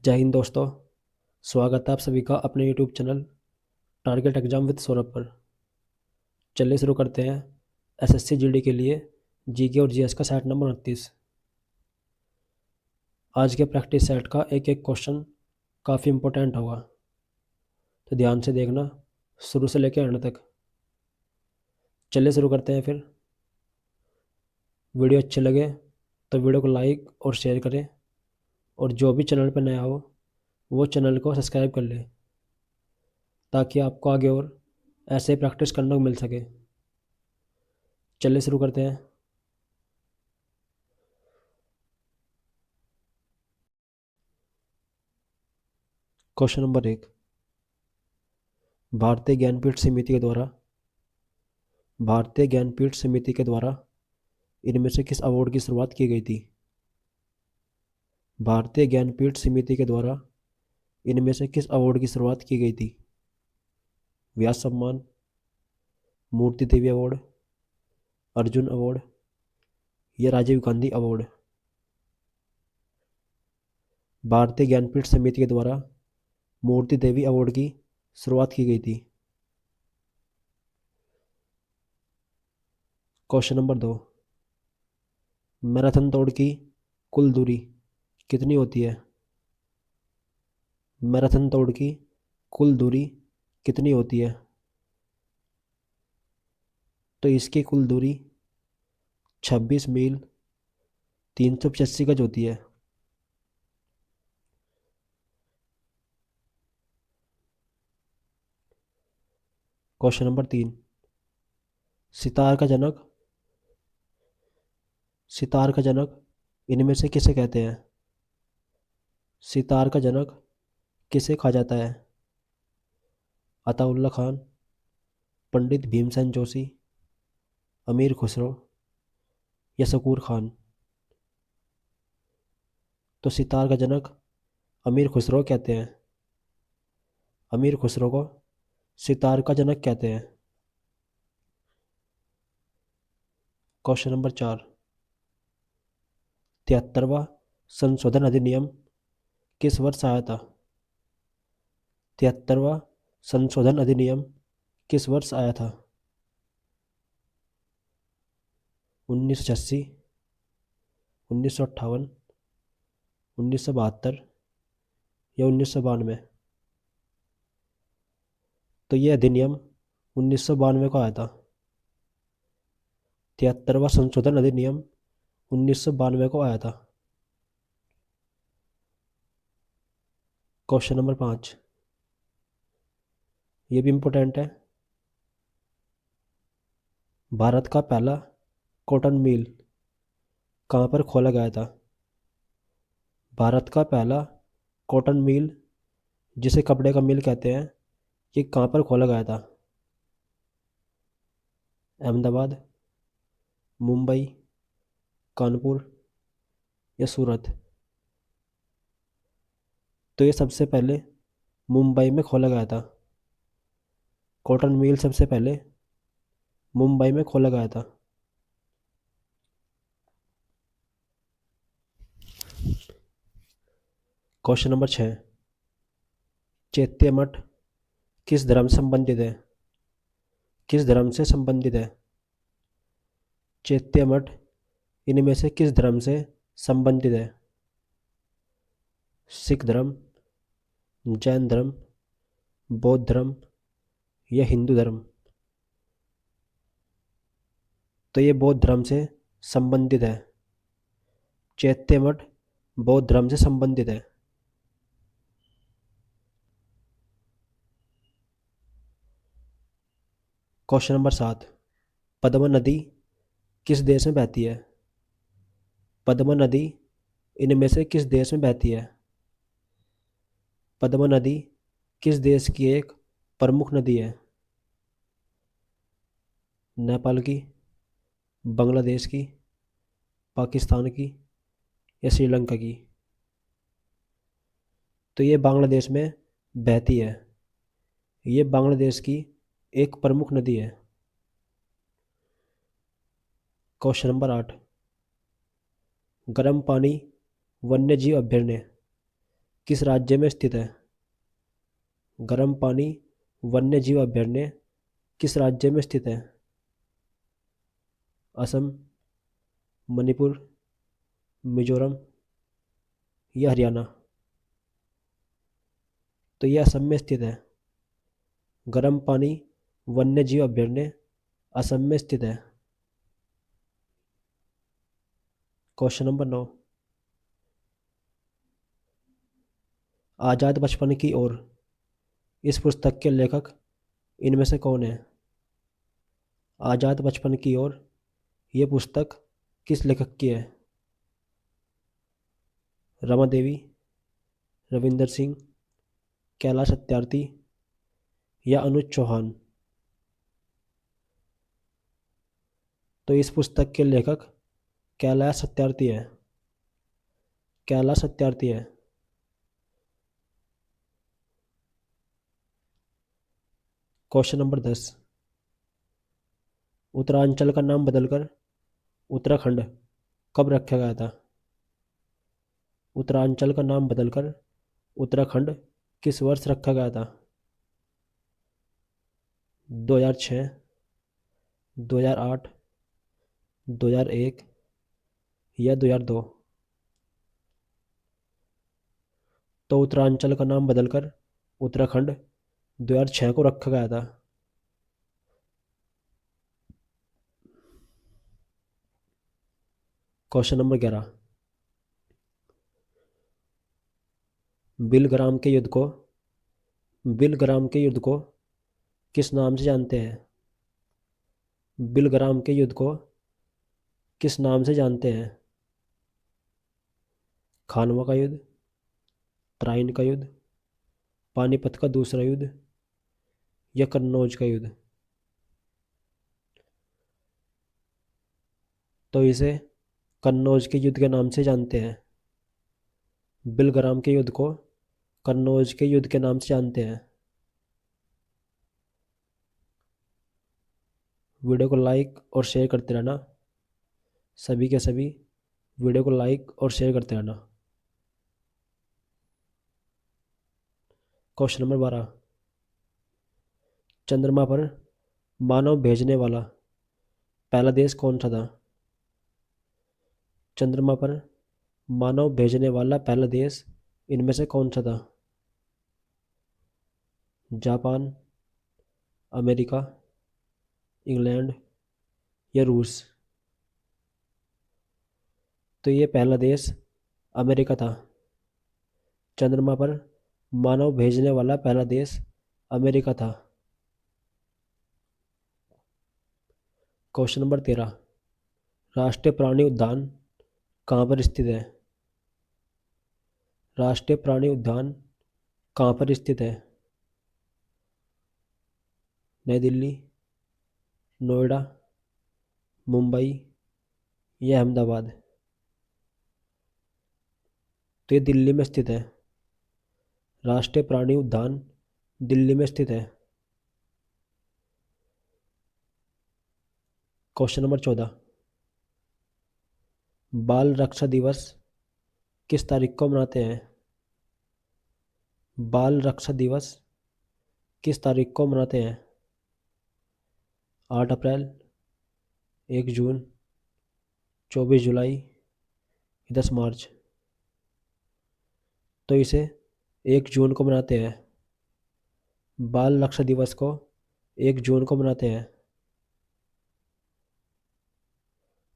जय हिंद दोस्तों। स्वागत है आप सभी का अपने YouTube channel target exam with Saurabh पर। चलिए शुरू करते हैं एसएससी जीडी के लिए जीके और जीएस का सेट नंबर 29। आज के प्रैक्टिस सेट का एक एक क्वेश्चन काफ़ी इंपॉर्टेंट होगा, तो ध्यान से देखना शुरू से लेकर एंड तक। चलिए शुरू करते हैं फिर। वीडियो अच्छे लगे तो वीडियो को लाइक और शेयर करें, और जो भी चैनल पर नया हो वो चैनल को सब्सक्राइब कर ले, ताकि आपको आगे और ऐसे प्रैक्टिस करने को मिल सके। चलिए शुरू करते हैं। Question number 1। भारतीय ज्ञानपीठ समिति के द्वारा इनमें से किस अवार्ड की शुरुआत की गई थी? भारतीय ज्ञानपीठ समिति के द्वारा इनमें से किस अवार्ड की शुरुआत की गई थी? व्यास सम्मान, मूर्ति देवी अवार्ड, अर्जुन अवार्ड या राजीव गांधी अवार्ड? भारतीय ज्ञानपीठ समिति के द्वारा मूर्ति देवी अवार्ड की शुरुआत की गई थी। Question number 2। मैराथन दौड़ की कुल दूरी कितनी होती है? मैराथन दौड़ की कुल दूरी कितनी होती है? तो इसकी कुल दूरी 26 मील 385 गज होती है। Question number 3। सितार का जनक सितार का जनक इनमें से किसे कहते हैं? सितार का जनक किसे कहा जाता है? अताउल्ला खान, पंडित भीमसेन जोशी, अमीर खुसरो या शकूर खान? तो सितार का जनक अमीर खुसरो कहते हैं। अमीर खुसरो को सितार का जनक कहते हैं। Question number 4। 73वां संशोधन अधिनियम किस वर्ष आया था? 73वां संशोधन अधिनियम किस वर्ष आया था? 1986, 1958, 1972 या 1992? तो ये अधिनियम 1992 को आया था। 73वां संशोधन अधिनियम 1992 को आया था। Question number 5। ये भी इम्पोर्टेंट है। भारत का पहला कॉटन मिल कहाँ पर खोला गया था? भारत का पहला कॉटन मिल, जिसे कपड़े का मिल कहते हैं, ये कहाँ पर खोला गया था? अहमदाबाद, मुंबई, कानपुर या सूरत? तो ये सबसे पहले मुंबई में खोला गया था। कॉटन मिल सबसे पहले मुंबई में खोला गया था। Question number 6। चैत्य मठ किस धर्म से संबंधित है? किस धर्म से संबंधित है? चैत्य मठ इनमें से किस धर्म से संबंधित है? सिख धर्म, जैन धर्म, बौद्ध धर्म या हिंदू धर्म? तो ये बौद्ध धर्म से संबंधित है। चैत्य मठ बौद्ध धर्म से संबंधित है। Question number 7। पद्मा नदी किस देश में बहती है? पद्मा नदी इनमें से किस देश में बहती है? पद्मा नदी किस देश की एक प्रमुख नदी है? नेपाल की, बांग्लादेश की, पाकिस्तान की या श्रीलंका की? तो ये बांग्लादेश में बहती है। ये बांग्लादेश की एक प्रमुख नदी है। Question number 8। गर्म पानी वन्यजीव अभयारण्य किस राज्य में स्थित है? गर्म पानी वन्य जीव अभयारण्य किस राज्य में स्थित है? असम, मणिपुर, मिजोरम या हरियाणा? तो ये असम में स्थित है। गर्म पानी वन्य जीव अभयारण्य असम में स्थित है। क्वेश्चन नंबर 9, आजाद बचपन की ओर इस पुस्तक के लेखक इनमें से कौन है? आजाद बचपन की ओर ये पुस्तक किस लेखक की है? रमा देवी, रविंदर सिंह, कैलाश सत्यार्थी या अनुज चौहान? तो इस पुस्तक के लेखक कैलाश सत्यार्थी है। कैलाश सत्यार्थी है। क्वेश्चन नंबर 10, उत्तरांचल का नाम बदलकर उत्तराखंड कब रखा गया था? उत्तरांचल का नाम बदलकर उत्तराखंड किस वर्ष रखा गया था? 2006, 2008, 2001 या 2002? तो उत्तरांचल का नाम बदलकर उत्तराखंड 2006 को रखा गया था। क्वेश्चन नंबर 11, बिलग्राम के युद्ध को बिलग्राम के युद्ध को किस नाम से जानते हैं? बिलग्राम के युद्ध को किस नाम से जानते हैं? खानवा का युद्ध, तराइन का युद्ध, पानीपत का दूसरा युद्ध या कन्नौज का युद्ध? तो इसे कन्नौज के युद्ध के नाम से जानते हैं। बिलग्राम के युद्ध को कन्नौज के युद्ध के नाम से जानते हैं। वीडियो को लाइक और शेयर करते रहना। सभी के सभी वीडियो को लाइक और शेयर करते रहना। क्वेश्चन नंबर 12, चंद्रमा पर मानव भेजने वाला पहला देश कौन सा था? चंद्रमा पर मानव भेजने वाला पहला देश इनमें से कौन सा था? जापान, अमेरिका, इंग्लैंड या रूस? तो ये पहला देश अमेरिका था। चंद्रमा पर मानव भेजने वाला पहला देश अमेरिका था। क्वेश्चन नंबर 13, राष्ट्रीय प्राणी उद्यान कहाँ पर स्थित है? राष्ट्रीय प्राणी उद्यान कहाँ पर स्थित है? नई दिल्ली, नोएडा, मुंबई या अहमदाबाद? तो ये दिल्ली में स्थित है। राष्ट्रीय प्राणी उद्यान दिल्ली में स्थित है। क्वेश्चन नंबर 14, बाल रक्षा दिवस किस तारीख को मनाते हैं? बाल रक्षा दिवस किस तारीख को मनाते हैं? 8 अप्रैल, 1 जून, 24 जुलाई, 10 मार्च? तो इसे 1 जून को मनाते हैं। बाल रक्षा दिवस को 1 जून को मनाते हैं।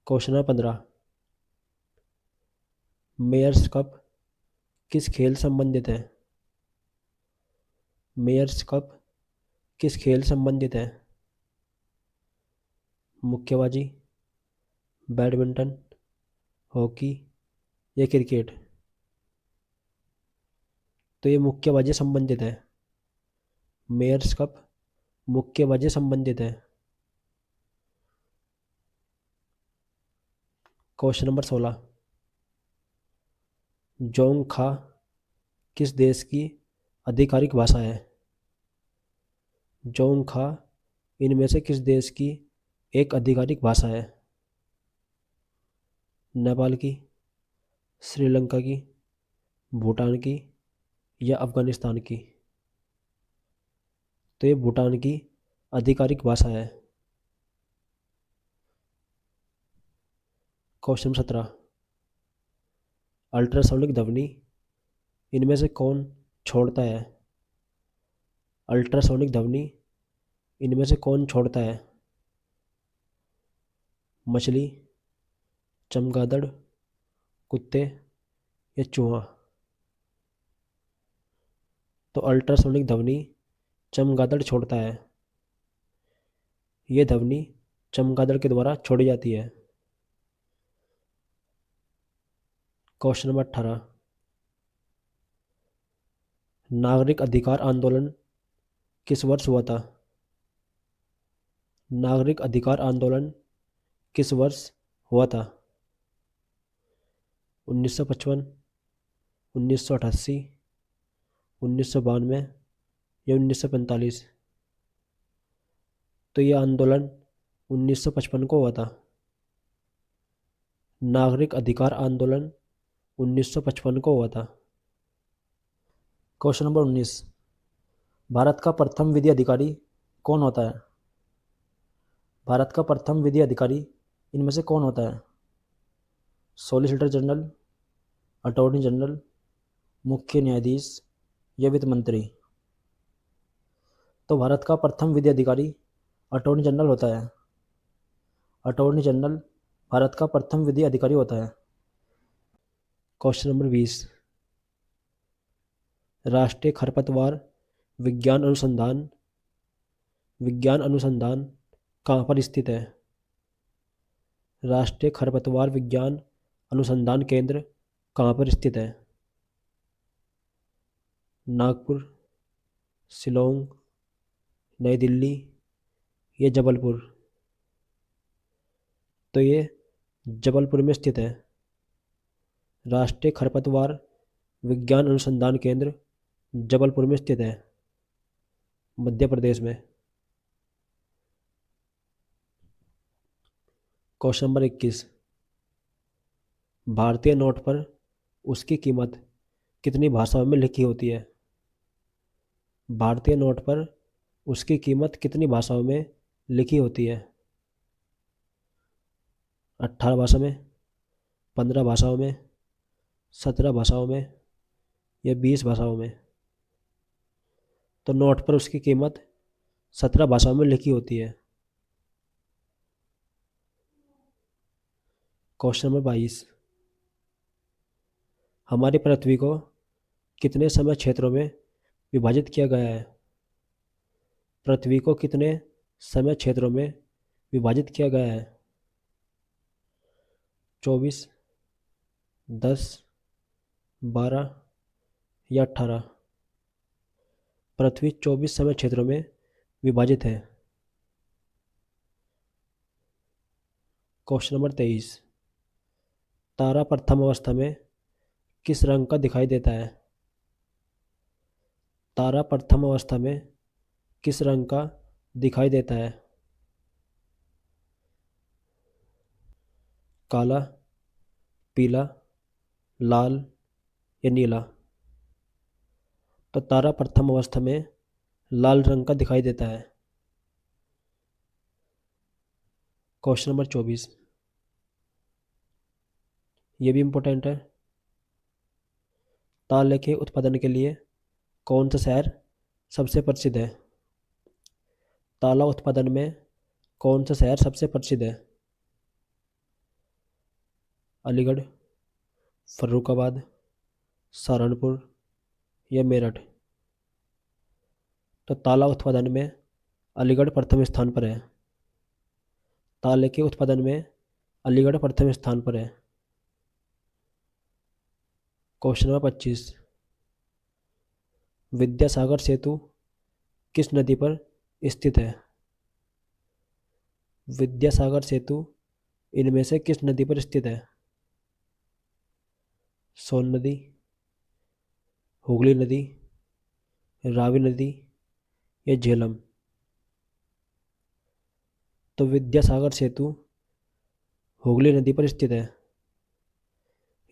क्वेश्चन नंबर 15, मेयर्स कप किस खेल संबंधित है? मेयर्स कप किस खेल संबंधित है? मुक्केबाजी, बैडमिंटन, हॉकी या क्रिकेट? तो ये मुक्केबाजी संबंधित है। मेयर्स कप मुक्केबाजी संबंधित है। क्वेश्चन नंबर 16, जोंगखा किस देश की आधिकारिक भाषा है? जोंगखा इनमें से किस देश की एक आधिकारिक भाषा है? नेपाल की, श्रीलंका की, भूटान की या अफगानिस्तान की? तो ये भूटान की आधिकारिक भाषा है। क्वेश्चन 17, अल्ट्रासोनिक ध्वनि इनमें से कौन छोड़ता है? अल्ट्रासोनिक ध्वनि इनमें से कौन छोड़ता है? मछली, चमगादड़, कुत्ते या चूहा? तो अल्ट्रासोनिक ध्वनि चमगादड़ छोड़ता है। ये ध्वनि चमगादड़ के द्वारा छोड़ी जाती है। क्वेश्चन नंबर 18, नागरिक अधिकार आंदोलन किस वर्ष हुआ था? नागरिक अधिकार आंदोलन किस वर्ष हुआ था? 1955, 1988, 1992 या 1945? तो यह आंदोलन 1955 को हुआ था। नागरिक अधिकार आंदोलन 1955 को हुआ था। क्वेश्चन नंबर 19, भारत का प्रथम विधि अधिकारी कौन होता है? भारत का प्रथम विधि अधिकारी इनमें से कौन होता है? सॉलिसिटर जनरल, अटॉर्नी जनरल, मुख्य न्यायाधीश या वित्त मंत्री? तो भारत का प्रथम विधि अधिकारी अटॉर्नी जनरल होता है। अटॉर्नी जनरल भारत का प्रथम विधि अधिकारी होता है। क्वेश्चन नंबर 20, राष्ट्रीय खरपतवार विज्ञान अनुसंधान कहाँ पर स्थित है? राष्ट्रीय खरपतवार विज्ञान अनुसंधान केंद्र कहाँ पर स्थित है? नागपुर, शिलोंग, नई दिल्ली या जबलपुर? तो ये जबलपुर में स्थित है। राष्ट्रीय खरपतवार विज्ञान अनुसंधान केंद्र जबलपुर में स्थित है, मध्य प्रदेश में। क्वेश्चन नंबर 21, भारतीय नोट पर उसकी कीमत कितनी भाषाओं में लिखी होती है? भारतीय नोट पर उसकी कीमत कितनी भाषाओं में लिखी होती है? 18 भाषा में, 15 भाषाओं में, 17 भाषाओं में या 20 भाषाओं में? तो नोट पर उसकी कीमत 17 भाषाओं में लिखी होती है। क्वेश्चन नंबर 22, हमारी पृथ्वी को कितने समय क्षेत्रों में विभाजित किया गया है? पृथ्वी को कितने समय क्षेत्रों में विभाजित किया गया है? 24, 10, 12 या 18? पृथ्वी 24 समय क्षेत्रों में विभाजित है। क्वेश्चन नंबर 23, तारा प्रथम अवस्था में किस रंग का दिखाई देता है? तारा प्रथम अवस्था में किस रंग का दिखाई देता है? काला, पीला, लाल या नीला? तो तारा प्रथम अवस्था में लाल रंग का दिखाई देता है। क्वेश्चन नंबर 24, ये भी इम्पोर्टेंट है। ताले के उत्पादन के लिए कौन सा शहर सबसे प्रसिद्ध है? ताला उत्पादन में कौन सा शहर सबसे प्रसिद्ध है? अलीगढ़, फर्रुखाबाद, सहारनपुर या मेरठ? तो ताला उत्पादन में अलीगढ़ प्रथम स्थान पर है। ताले के उत्पादन में अलीगढ़ प्रथम स्थान पर है। क्वेश्चन नंबर 25, विद्यासागर सेतु किस नदी पर स्थित है? विद्यासागर सेतु इनमें से किस नदी पर स्थित है? सोन नदी, हुगली नदी, रावी नदी या झेलम? तो विद्यासागर सेतु हुगली नदी पर स्थित है।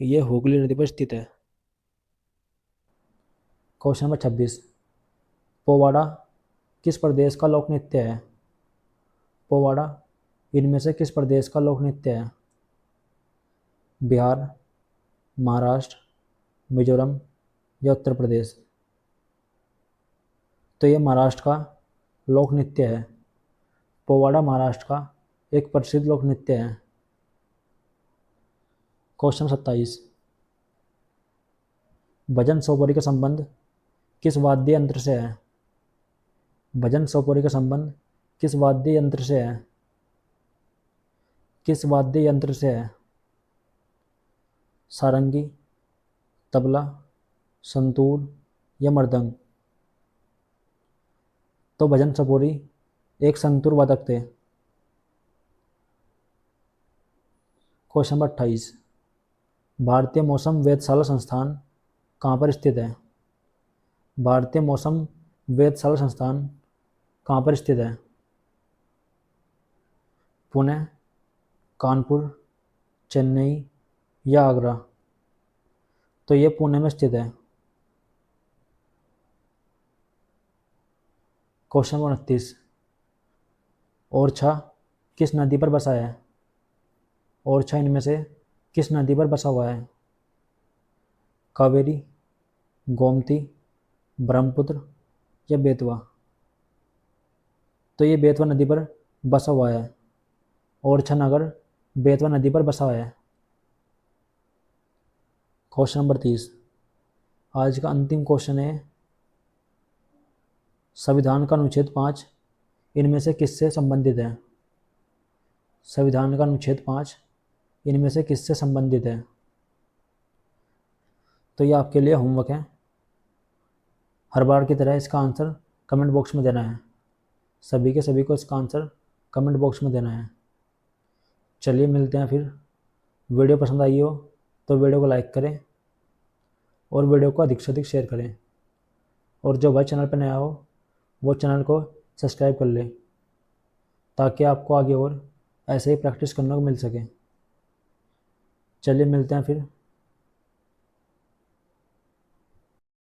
यह हुगली नदी पर स्थित है। क्वेश्चन नंबर 26, पोवाड़ा किस प्रदेश का लोक नृत्य है? पोवाड़ा इनमें से किस प्रदेश का लोक नृत्य है? बिहार, महाराष्ट्र, मिजोरम या उत्तर प्रदेश? तो ये महाराष्ट्र का लोक नृत्य है। पोवाड़ा महाराष्ट्र का एक प्रसिद्ध लोक नृत्य है। क्वेश्चन 27, भजन सोपोरी का संबंध किस वाद्य यंत्र से है? भजन सोपोरी का संबंध किस वाद्य यंत्र से है? किस वाद्य यंत्र से है? सारंगी, तबला, संतूर या मृदंग? तो भजन सोपोरी एक संतूर वादक थे। क्वेश्चन नंबर 28, भारतीय मौसम वेधशाला संस्थान कहाँ पर स्थित है? भारतीय मौसम वेधशाला संस्थान कहाँ पर स्थित है? पुणे, कानपुर, चेन्नई या आगरा? तो ये पुणे में स्थित है। क्वेश्चन नंबर 29, ओरछा किस नदी पर बसा है? ओरछा इनमें से किस नदी पर बसा हुआ है? कावेरी, गोमती, ब्रह्मपुत्र या बेतवा? तो ये बेतवा नदी पर बसा हुआ है। ओरछा नगर बेतवा नदी पर बसा हुआ है। क्वेश्चन नंबर 30, आज का अंतिम क्वेश्चन है, संविधान का अनुच्छेद 5 इनमें से किससे संबंधित है? संविधान का अनुच्छेद 5 इनमें से किससे संबंधित है? तो ये आपके लिए होमवर्क है। हर बार की तरह इसका आंसर कमेंट बॉक्स में देना है। सभी के सभी को इसका आंसर कमेंट बॉक्स में देना है। चलिए मिलते हैं फिर। वीडियो पसंद आई हो तो वीडियो को लाइक करें और वीडियो को अधिक से अधिक शेयर करें। और जो भाई चैनल पर नया हो वो चैनल को सब्सक्राइब कर ले, ताकि आपको आगे और ऐसे ही प्रैक्टिस करने को मिल सके। चलिए मिलते हैं फिर।